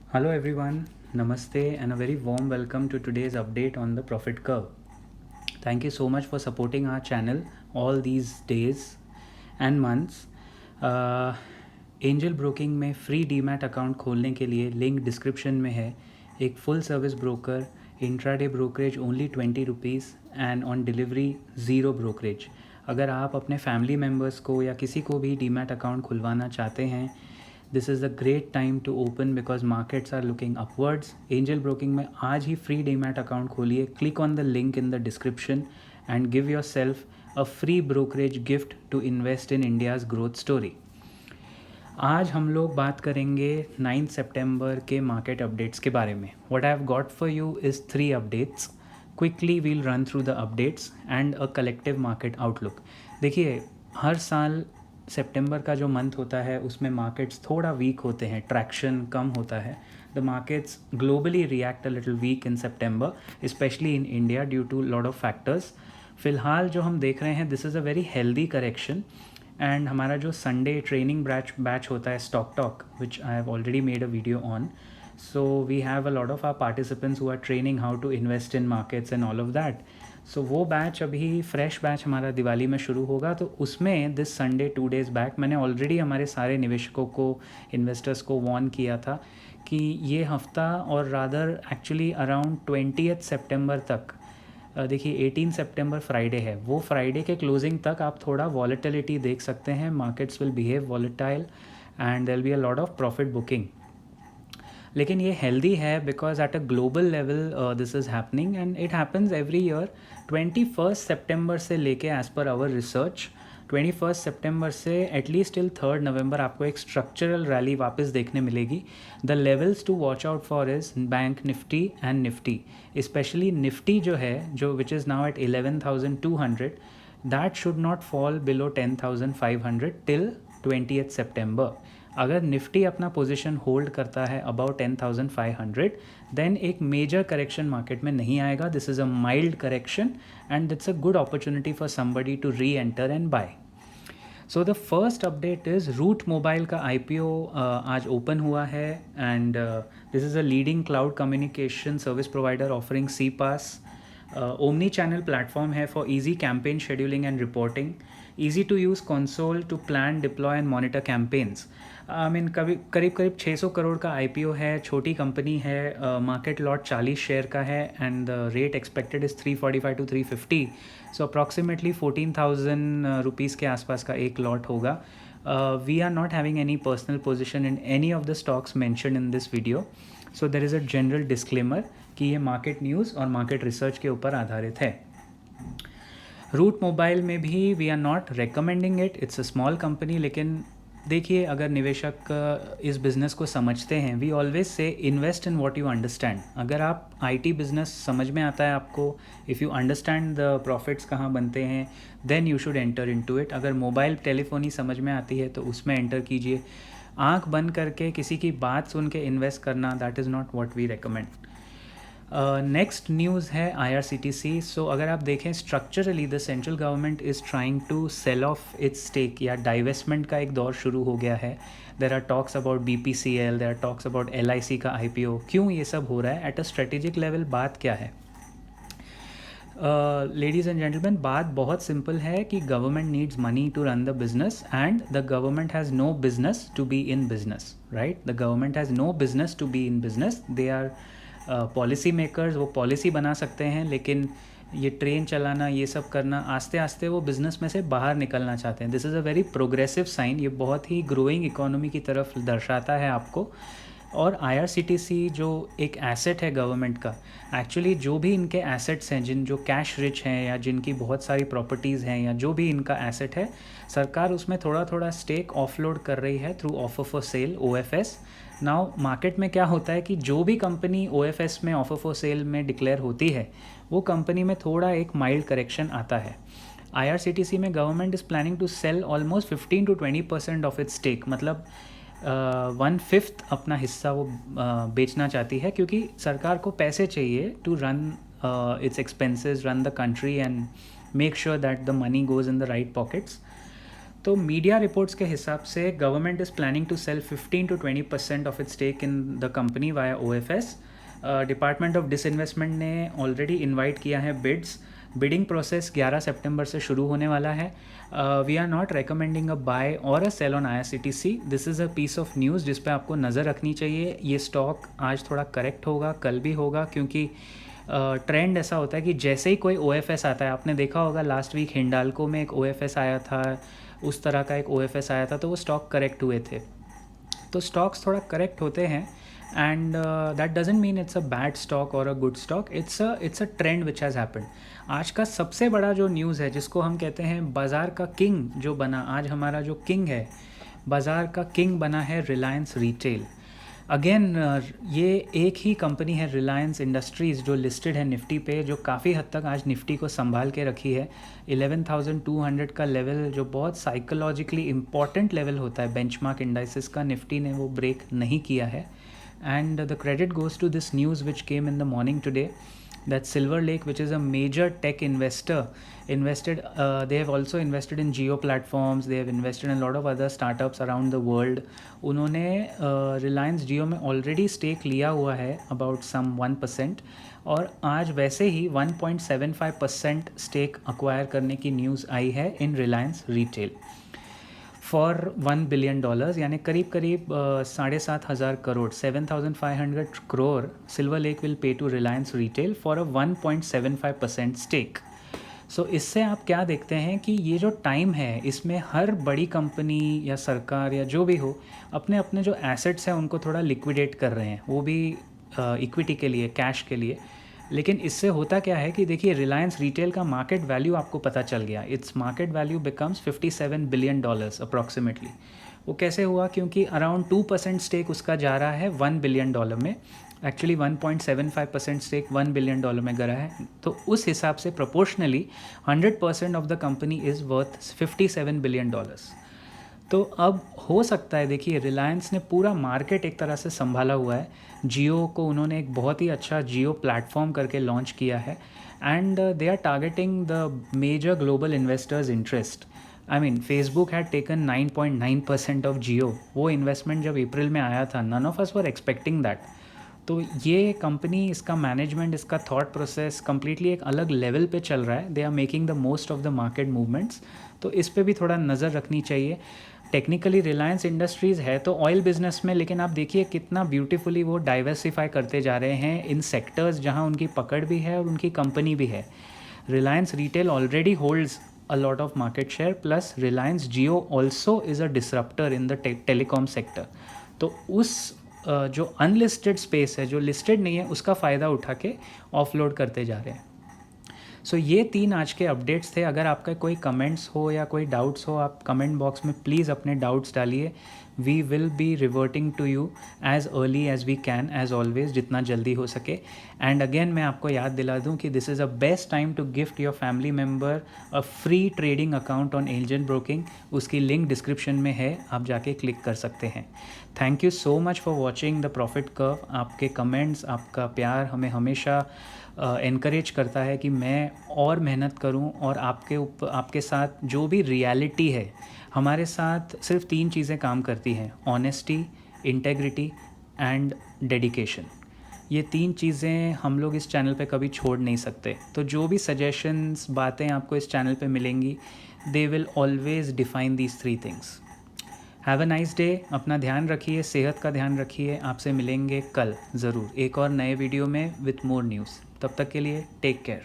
Hello everyone, Namaste and a very warm welcome to today's update on the profit curve. Thank you so much for supporting our channel all these days and months. Angel Broking में free demat account खोलने के लिए link description में है. एक full service broker, intraday brokerage only ₹20 and on delivery zero brokerage. अगर आप अपने फैमिली मेम्बर्स को या किसी को भी डीमैट अकाउंट खुलवाना चाहते हैं, this is a great time to open because markets are looking upwards. Angel Broking में आज ही फ्री डीमैट अकाउंट खोलिए. Click on the link in the description and give yourself a free brokerage gift to invest in India's growth story. आज हम लोग बात करेंगे 9 सितंबर के मार्केट अपडेट्स के बारे में. What I have got for you is 3 updates. Quickly we'll run through the updates and a collective market outlook. देखिए, हर साल सितंबर का जो मंथ होता है उसमें मार्केट्स थोड़ा वीक होते हैं, ट्रैक्शन कम होता है. The markets globally react a little weak in सितंबर, specially in India due to lot of factors. फ़िलहाल जो हम देख रहे हैं, this is a very healthy correction. And हमारा जो संडे ट्रेनिंग बैच होता है stock talk, which I have already made a video on. So we have a lot of our participants who are training how to invest in markets and all of that. सो वो batch अभी fresh batch हमारा दिवाली में शुरू होगा. तो उसमें this Sunday 2 days back मैंने already हमारे सारे निवेशकों को, इन्वेस्टर्स को वार्न किया था कि ये हफ्ता और रादर एक्चुअली अराउंड 20 सितंबर तक, देखिए 18 सितंबर फ्राइडे है, वो फ्राइडे के क्लोजिंग तक आप थोड़ा वॉलेटिलिटी देख सकते हैं. Markets will behave volatile and there will be a lot of profit booking. लेकिन ये हेल्दी है because at a global level this is happening and it happens every year. 21 सितंबर से लेके एज़ पर आवर रिसर्च 21 सितंबर से at least till 3 नवंबर आपको एक स्ट्रक्चरल रैली वापस देखने मिलेगी. The levels to watch out for is bank Nifty and Nifty. Specially Nifty जो है, जो which is now at 11,200, that should not fall below 10,500 till 20 सितंबर. अगर निफ्टी अपना पोजीशन होल्ड करता है अबाउट 10,500, देन एक मेजर करेक्शन मार्केट में नहीं आएगा. This is a mild correction and it's a good opportunity for somebody to re enter and buy. So the first update is Route Mobile का IPO आज open हुआ है and this is a leading cloud communication service provider offering CPaaS. Omni channel platform है for easy campaign scheduling and reporting, easy to use console to plan, deploy and monitor campaigns. I mean करीब 600 करोड़ का IPO है. छोटी company है. Market lot 40 share का है and the rate expected is 345 to 350. So approximately 14,000 rupees के आसपास का एक लॉट होगा. We are not having any personal position in any of the stocks mentioned in this video. So there is a general disclaimer कि ये market news और market research के ऊपर आधारित है. रूट मोबाइल में भी we are not recommending it, it's a small company. लेकिन देखिए, अगर निवेशक इस बिज़नेस को समझते हैं, we always say invest in what you understand. अगर आप IT बिज़नेस समझ में आता है आपको, if you understand the profits कहाँ बनते हैं, then you should enter into it. अगर मोबाइल टेलीफोनी समझ में आती है तो उसमें एंटर कीजिए. आंख बंद करके किसी की बात सुन के इन्वेस्ट करना, that is not what we recommend. Next news है IRCTC. सो अगर आप देखें, structurally the central government is trying to sell off its stake, या डाइवेस्टमेंट का एक दौर शुरू हो गया है. There are talks about BPCL, there are talks about LIC का IPO. क्यों ये सब हो रहा है? एट अ स्ट्रेटेजिक लेवल बात क्या है? लेडीज़ एंड जेंटलमैन, बात बहुत सिंपल है कि government needs money to run the business and the government has no business to be in business, right? The government has no business to be in business. They are policy makers. वो policy बना सकते हैं, लेकिन ये train चलाना, ये सब करना, आस्ते आस्ते वो बिज़नेस में से बाहर निकलना चाहते हैं. This is a very progressive sign. ये बहुत ही ग्रोइंग इकोनॉमी की तरफ दर्शाता है आपको. और IRCTC जो एक एसेट है गवर्नमेंट का, एक्चुअली जो भी इनके एसेट्स हैं, जो कैश रिच हैं या जिनकी बहुत सारी प्रॉपर्टीज़ हैं, या जो भी इनका एसेट है, सरकार उसमें थोड़ा थोड़ा स्टेक ऑफलोड कर रही है through offer for sale, OFS. Now market में क्या होता है कि जो भी कंपनी OFS में, ऑफर फॉर सेल में डिक्लेयर होती है, वो कंपनी में थोड़ा एक माइल्ड करेक्शन आता है. IRCTC में government is planning to sell almost 15 to 20% of its stake. मतलब 1/5 अपना हिस्सा वो बेचना चाहती है, क्योंकि सरकार को पैसे चाहिए to run its expenses, run the country and make sure that the money goes in the right pockets. तो मीडिया रिपोर्ट्स के हिसाब से government is planning to sell 15 to 20% of its stake in the company via OFS. Department of disinvestment ने already invite किया है beads. Bidding process 11 सितंबर से शुरू होने वाला है. We are not recommending a buy और a sell on IRCTC. This is a piece of news जिस पे आपको नज़र रखनी चाहिए. ये स्टॉक आज थोड़ा करेक्ट होगा, कल भी होगा, क्योंकि ट्रेंड ऐसा होता है कि जैसे ही कोई OFS आता है, आपने देखा होगा लास्ट वीक हिंडाल्को में एक OFS आया था, उस तरह का एक OFS आया था, तो वो स्टॉक करेक्ट हुए थे. तो स्टॉक्स थोड़ा करेक्ट होते हैं and that doesn't mean it's a bad stock और a good stock. It's a trend which has happened. आज का सबसे बड़ा जो न्यूज़ है, जिसको हम कहते हैं बाज़ार का किंग जो बना, आज हमारा जो किंग है, बाज़ार का किंग बना है रिलायंस रिटेल. अगेन ये एक ही कंपनी है रिलायंस इंडस्ट्रीज़ जो लिस्टेड है निफ्टी पे, जो काफ़ी हद तक आज निफ्टी को संभाल के रखी है. 11,200 का लेवल जो बहुत साइकोलॉजिकली इम्पॉर्टेंट लेवल होता है बेंचमार्क इंडाइसिस का, निफ्टी ने वो ब्रेक नहीं किया है. And the credit goes to this news which came in the morning today that Silver Lake, which is a major tech investor, invested. They have also invested in Jio platforms. They have invested in a lot of other startups around the world. उन्होंने Reliance Jio में already stake लिया हुआ है about some 1%, और आज वैसे ही 1.75% stake acquire करने की न्यूज़ आई है in Reliance Retail for $1 billion, यानी करीब करीब 7,500 crore, 7,500 crore Silver Lake will pay to Reliance Retail for a 1.75% stake. So इससे आप क्या देखते हैं कि ये जो टाइम है, इसमें हर बड़ी कंपनी या सरकार या जो भी हो अपने अपने जो एसेट्स हैं उनको थोड़ा लिक्विडेट कर रहे हैं, वो भी इक्विटी के लिए, कैश के लिए. लेकिन इससे होता क्या है कि देखिए रिलायंस रिटेल का मार्केट वैल्यू आपको पता चल गया. Its market value becomes $57 billion approximately. वो कैसे हुआ? क्योंकि अराउंड 2% स्टेक उसका जा रहा है $1 billion में. एक्चुअली 1.75% स्टेक $1 billion में गिरा है. तो उस हिसाब से proportionally 100% of the company is worth $57 billion. तो अब हो सकता है, देखिए रिलायंस ने पूरा मार्केट एक तरह से संभाला हुआ है. जियो को उन्होंने एक बहुत ही अच्छा जियो प्लेटफॉर्म करके लॉन्च किया है and they are targeting the major global investors interest. I mean Facebook had taken 9.9% of Jio. वो इन्वेस्टमेंट जब अप्रैल में आया था, none of us were expecting that. तो ये कंपनी, इसका मैनेजमेंट, इसका थॉट प्रोसेस कम्प्लीटली एक अलग लेवल पे चल रहा है. They are making the most of the market movements. तो इस पे भी थोड़ा नज़र रखनी चाहिए. टेक्निकली रिलायंस इंडस्ट्रीज़ है तो ऑयल बिजनेस में, लेकिन आप देखिए कितना ब्यूटीफुली वो डाइवर्सिफाई करते जा रहे हैं इन सेक्टर्स जहां उनकी पकड़ भी है और उनकी कंपनी भी है. Reliance retail already holds a lot of market share, plus Reliance Jio also is a disruptor in the telecom sector. तो उस जो अनलिस्टेड स्पेस है, जो लिस्टेड नहीं है, उसका फ़ायदा उठा के ऑफलोड करते जा रहे हैं. सो ये 3 आज के अपडेट्स थे. अगर आपका कोई कमेंट्स हो या कोई डाउट्स हो, आप कमेंट बॉक्स में प्लीज़ अपने डाउट्स डालिए. We will be reverting to you as early as we can, as always, जितना जल्दी हो सके. एंड अगेन मैं आपको याद दिला दूं कि this is a best time to gift your family member a free trading account on Angel Broking. उसकी लिंक डिस्क्रिप्शन में है, आप जाके क्लिक कर सकते हैं. Thank you so much for watching the Profit Curve. आपके कमेंट्स, आपका प्यार हमें हमेशा एनकरेज करता है कि मैं और मेहनत करूं और आपके साथ जो भी रियलिटी है, हमारे साथ सिर्फ 3 चीज़ें काम करती हैं: ऑनेस्टी, इंटेग्रिटी एंड डेडिकेशन. ये 3 चीज़ें हम लोग इस चैनल पे कभी छोड़ नहीं सकते. तो जो भी सजेशंस, बातें आपको इस चैनल पे मिलेंगी, they will always define these 3 things. Have a nice day. अपना ध्यान रखिए, सेहत का ध्यान रखिए. आपसे मिलेंगे कल ज़रूर एक और नए वीडियो में विथ मोर न्यूज़. तब तक के लिए टेक केयर.